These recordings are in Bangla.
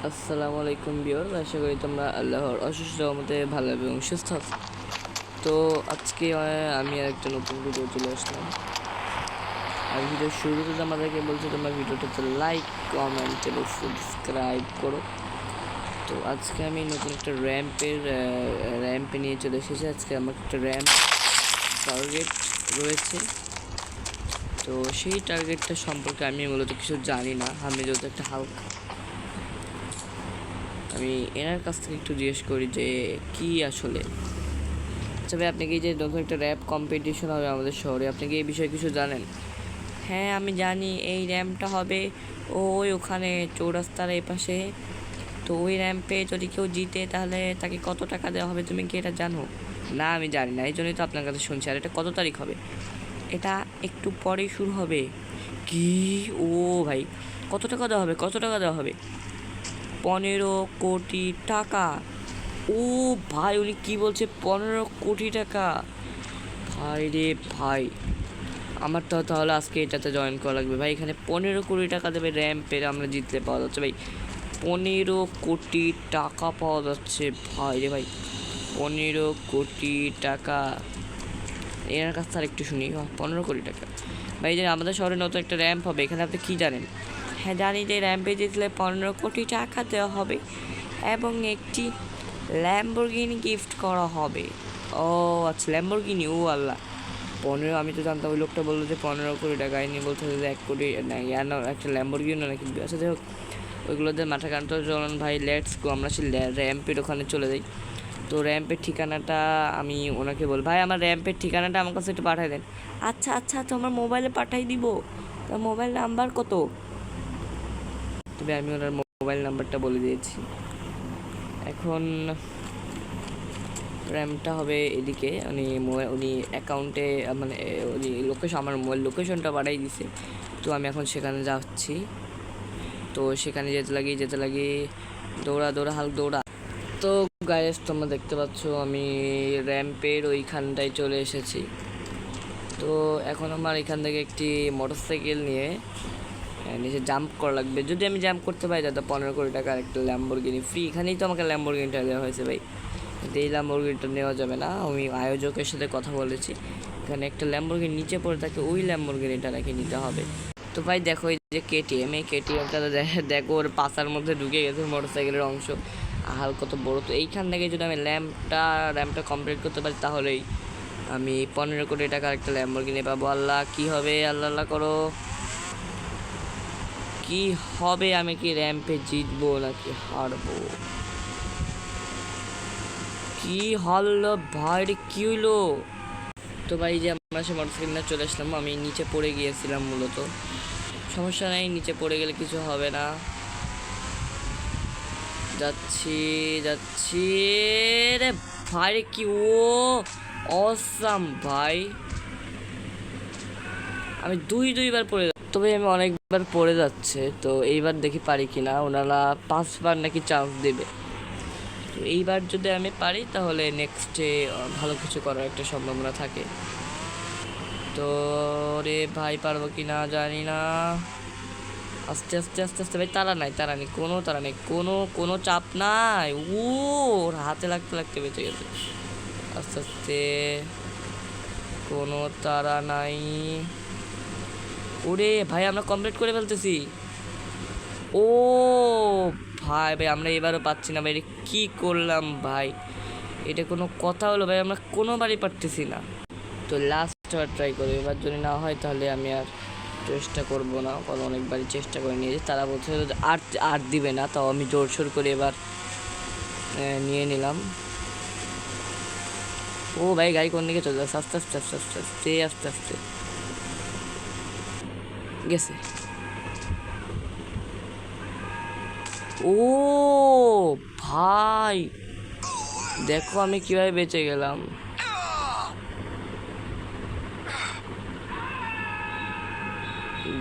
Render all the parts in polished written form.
আসসালামু আলাইকুম ভিউয়ার্স, আশা করি তোমরা আল্লাহর অশেষ রহমতে ভালো এবং সুস্থ আছো। তো আজকে আমি আর একটা নতুন ভিডিও চলে আসলাম। আর ভিডিওর শুরুতে আমাদেরকে বলছি তোমরা ভিডিওটাতে লাইক, কমেন্ট এবং সাবস্ক্রাইব করো। তো আজকে আমি নতুন একটা র্যাম্পে নিয়ে চলে এসেছি। আজকে আমার একটা র্যাম্প টার্গেট রয়েছে। তো সেই টার্গেটটা সম্পর্কে আমি মূলত কিছু জানি না। আমি যেহেতু একটা হালকা, আমি এনার কাছ থেকে একটু জিজ্ঞেস করি যে কি আসলে। আচ্ছা ভাই, আপনি কি যে নতুন একটা র্যাপ কম্পিটিশন হবে আমাদের শহরে, আপনি কি এই বিষয়ে কিছু জানেন? হ্যাঁ, আমি জানি এই র্যাম্পটা হবে ওখানে চৌরাস্তার এই পাশে। তো ওই র্যাম্পে যদি কেউ জিতে তাহলে তাকে কত টাকা দেওয়া হবে, তুমি কি এটা জানো? না, আমি জানি না, এই জন্যই তো আপনার কাছে শুনছি। আর এটা কত তারিখ হবে? এটা একটু পরেই শুরু হবে। কি? ও ভাই, কত টাকা দেওয়া হবে? কত টাকা দেওয়া হবে? 15 কোটি টাকা? ও ভাই, উনি কি বলছে? 15 কোটি টাকা? ভাই রে ভাই, আমার তো তাহলে আজকে এটাতে জয়েন করা লাগবে ভাই। এখানে 15 কোটি টাকা দেবে র্যাম্পের, আমরা জিতলে পাওয়া যাচ্ছে ভাই। 15 কোটি টাকা পাওয়া যাচ্ছে ভাই রে ভাই। 15 কোটি টাকা এনার কাছ থেকে একটু শুনি। 15 কোটি টাকা ভাই। যে আমাদের শহরে নতুন একটা র্যাম্প হবে, এখানে আপনি কি জানেন? হ্যাঁ জানি, যে র্যাম্পে জিতলে 15 কোটি টাকা দেওয়া হবে এবং একটি ল্যাম্বরগিনি গিফট করা হবে। ও আচ্ছা, ল্যাম্বরগিনি, ও আল্লাহ। 15, আমি তো জানতাম। ওই লোকটা বললো যে 15 কোটি টাকা, ইনি বলতে যে 1 কোটি না, একটা ল্যাম্বরগিনি নাকি। আচ্ছা যাই হোক, ওইগুলোদের মাথা কানতে চলুন ভাই, লেটস গো। আমরা সেই র্যাম্পের ওখানে চলে যাই। তো র্যাম্পের ঠিকানাটা আমি ওনাকে বল, ভাই আমার র্যাম্পের ঠিকানাটা আমার কাছে একটু পাঠিয়ে দেন। আচ্ছা আচ্ছা আচ্ছা, আমার মোবাইলে পাঠাই দিব। তো মোবাইল নাম্বার কত? তবে আমি ওনার মোবাইল নাম্বারটা বলে দিয়েছি। এখন র্যামটা হবে এদিকে। উনি অ্যাকাউন্টে মানে উনি লোকেশন, আমার মোবাইল লোকেশনটা পাঠাই দিছে। তো আমি এখন সেখানে যাচ্ছি। তো সেখানে যেতে লাগি, দৌড়া দৌড়া হাল দৌড়া। তো গাইস, তোমরা দেখতে পাচ্ছ আমি র্যাম্পের ওইখানটায় চলে এসেছি। তো এখন আমার এখান থেকে একটি মোটরসাইকেল নিয়ে নিচে জাম্প করা লাগবে। যদি আমি জাম্প করতে পারি দাদা, 15 কোটি টাকার একটা ল্যাম্বরগিনি ফ্রি। এখানেই তো আমাকে ল্যাম্বরগিনিটা দেওয়া হয়েছে ভাই। এই ল্যাম্বরগিনিটা নেওয়া যাবে না। আমি আয়োজকের সাথে কথা বলেছি, এখানে একটা ল্যাম্বরগিনি নিচে পড়ে থাকে, ওই ল্যাম্বরগিনিটা নাকি নিতে হবে। তো ভাই দেখো, এই যে কেটিএম, এই কেটিএমটা দেখো ওর পাশার মধ্যে ঢুকে গেছে মোটরসাইকেলের অংশ। আহাল কত বড়! তো এইখান থেকে যদি আমি র্যাম্পটা কমপ্লিট করতে পারি, তাহলেই আমি 15 কোটি টাকার একটা ল্যাম্বরগিনি পাবো। আল্লাহ, কি হবে? আল্লাহ আল্লাহ করো, কি হবে? আমি কি র্যাম্পে জিতবো নাকি হারবো? কি হলো ভাই, কি হইলো? তো ভাই, যে আমরা সে মোটরসাইকেল চলে আসলাম, আমি নিচে পড়ে গিয়েছিলাম মূলত। সমস্যা নাই, নিচে পড়ে গেলে কিছু হবে না। যাচ্ছি যাচ্ছি রে ভাই রে, কি ও অসাম ভাই। আমি দুইবার পড়ে, তবে আমি অনেকবার পড়ে যাচ্ছে। তো এইবার দেখি পারি কিনা। ওনারা 5বার নাকি চান্স দেবে। তো এইবার যদি আমি পারি, তাহলে নেক্সটে ভালো কিছু করার একটা সম্ভাবনা থাকে। তো রে ভাই, পারবো কি না জানি না। আস্তে আস্তে আস্তে আস্তে ভাই, তারা নাই, কোনো তারা নেই, কোনো চাপ নাই। ওর হাতে লাগতে লাগতে বেঁচে গেছে। আস্তে আস্তে, কোনো তারা নাই। ওরে ভাই, আমরা কমপ্লিট করে ফেলতেছি। ও ভাই ভাই, আমরা এবারও পাচ্ছি না ভাই। কি করলাম ভাই? এটা কোনো কথা হলো ভাই? আমরা কোনোবারই পারতেছি না। তো লাস্ট বার ট্রাই করি, এবার যদি না হয় তাহলে আমি আর চেষ্টা করবো না, কারণ অনেকবারই চেষ্টা করে নিয়েছি। তারা বলছে আর আর দিবে না, তাও আমি জোরসোর করে এবার নিয়ে নিলাম। ও ভাই, গাড়ি কোন দিকে চলে যাচ্ছে? আস্তে আস্তে আস্তে আস্তে আস্তে আস্তে আস্তে গেছে। ও ভাই, দেখো আমি কিভাবে বেঁচে গেলাম।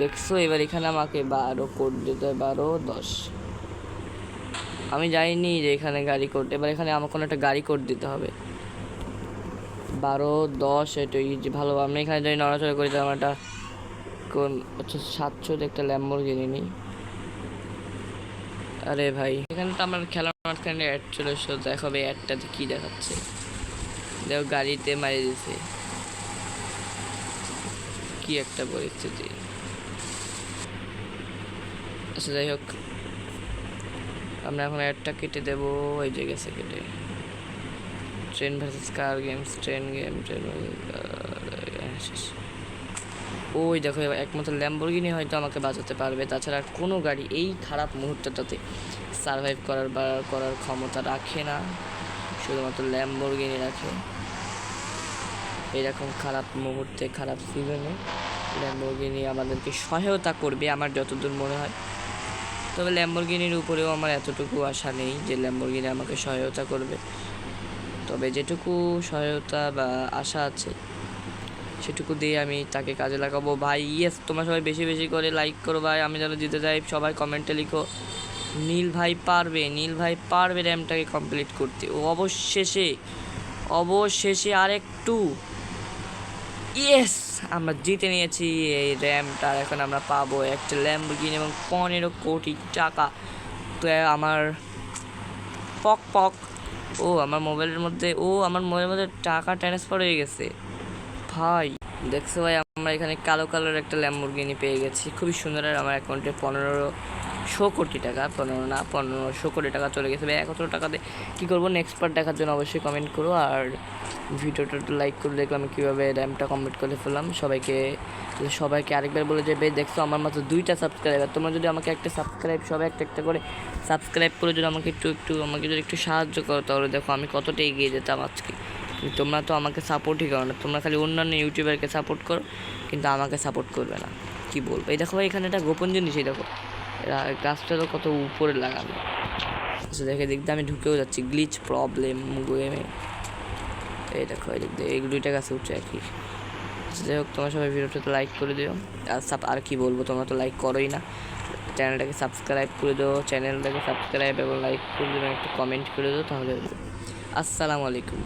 দেখছো, এবার এখানে আমাকে 12 কোড দিতে হয়, 12, 10। আমি জানিনি যে এখানে গাড়ি কোড, এবার এখানে আমার কোনো একটা গাড়ি কোড দিতে হবে। 12, 10, এটাই যে ভালো। আমি এখানে যদি নড়াচড়া করি, তাহলে আমার একটা কোন আচ্ছা 700 একটা ল্যাম্বরগিনি নিই। আরে ভাই এখানে তো আমার খেলার মাঝখানে অ্যাড চলে এসো, দেখাবে অ্যাডটাতে কি দেখাচ্ছে, দেখো গাড়িতে মারি দিছে, কি একটা পরিস্থিতি। আচ্ছা যাই হোক, আমরা এখন অ্যাডটা কেটে দেবো। এই যে গেছে কেটে। ট্রেন ভার্সেস কার গেমস, ট্রেন গেম, ট্রেন শেষ। ওই দেখো একমাত্র ল্যাম্বরগিনি হয়তো আমাকে বাঁচাতে পারবে, তাছাড়া আর কোনো গাড়ি এই খারাপ মুহূর্তটাতে সার্ভাইভ করার ক্ষমতা রাখে না, শুধুমাত্র ল্যাম্বরগিনি রাখে। এরকম খারাপ মুহূর্তে, খারাপ সিজনে ল্যাম্বরগিনি আমাদেরকে সহায়তা করবে আমার যতদূর মনে হয়। তবে ল্যাম্বরগিনির উপরেও আমার এতটুকু আশা নেই যে ল্যাম্বরগিনি আমাকে সহায়তা করবে, তবে যেটুকু সহায়তা বা আশা আছে সেটুকু দিয়ে আমি তাকে কাজে লাগাবো। ভাই ইয়েস, তোমরা সবাই বেশি বেশি করে লাইক করো ভাই, আমি যেন জিতে যাই। সবাই কমেন্টে লিখো নীল ভাই পারবে, নীল ভাই পারবে র্যামটাকে কমপ্লিট করতে। ও অবশেষে আরেকটু, ইয়েস, আমরা জিতে নিয়েছি এই র্যামটা। এখন আমরা পাবো একটা ল্যাম্বরগিনি এবং 15 কোটি টাকা। তো আমার পক আমার মোবাইলের মধ্যে টাকা ট্রান্সফার হয়ে গেছে ভাই। দেখছো ভাই, আমরা এখানে কালো কালার একটা ল্যাম্বরগিনি পেয়ে গেছি, খুবই সুন্দর। আর আমার অ্যাকাউন্টে 1500 কোটি টাকা, 1500 কোটি টাকা চলে গেছে ভাই। 100 টাকাতে কী করবো নেক্সট পার্ট দেখার জন্য অবশ্যই কমেন্ট করো, আর ভিডিওটা লাইক করে দেখো আমি কীভাবে র্যামটা কমপ্লিট করে ফেললাম। সবাইকে আরেকবার বলে যে ভাই দেখছো আমার মাত্র 2টা সাবস্ক্রাইবার, তোমরা যদি আমাকে একটা সাবস্ক্রাইব, সবাই একটা করে সাবস্ক্রাইব করে যদি আমাকে একটু সাহায্য করো, তাহলে দেখো আমি কতটা এগিয়ে যেতাম আজকে। তোমরা তো আমাকে সাপোর্টই করো না, তোমরা খালি অন্যান্য ইউটিউবারকে সাপোর্ট করো, কিন্তু আমাকে সাপোর্ট করবে না, কি বলবো। এই দেখো ভাই এখানে একটা গোপন জিনিস, এই দেখো গাছটা তো কত উপরে লাগানো। আচ্ছা দেখে দেখতে আমি ঢুকেও যাচ্ছি, গ্লিচ প্রবলেম গেমে। এই দেখো এই 2টা গাছে উঠছে আর কি। আচ্ছা যাই হোক, তোমরা সবাই ভিডিওটাতে লাইক করে দিও। আর কি বলবো, তোমরা তো লাইক করোই না। চ্যানেলটাকে সাবস্ক্রাইব করে দিও, চ্যানেলটাকে সাবস্ক্রাইব এবং লাইক করে দিও, একটা কমেন্ট করে দিও, তাহলে আসসালামু আলাইকুম।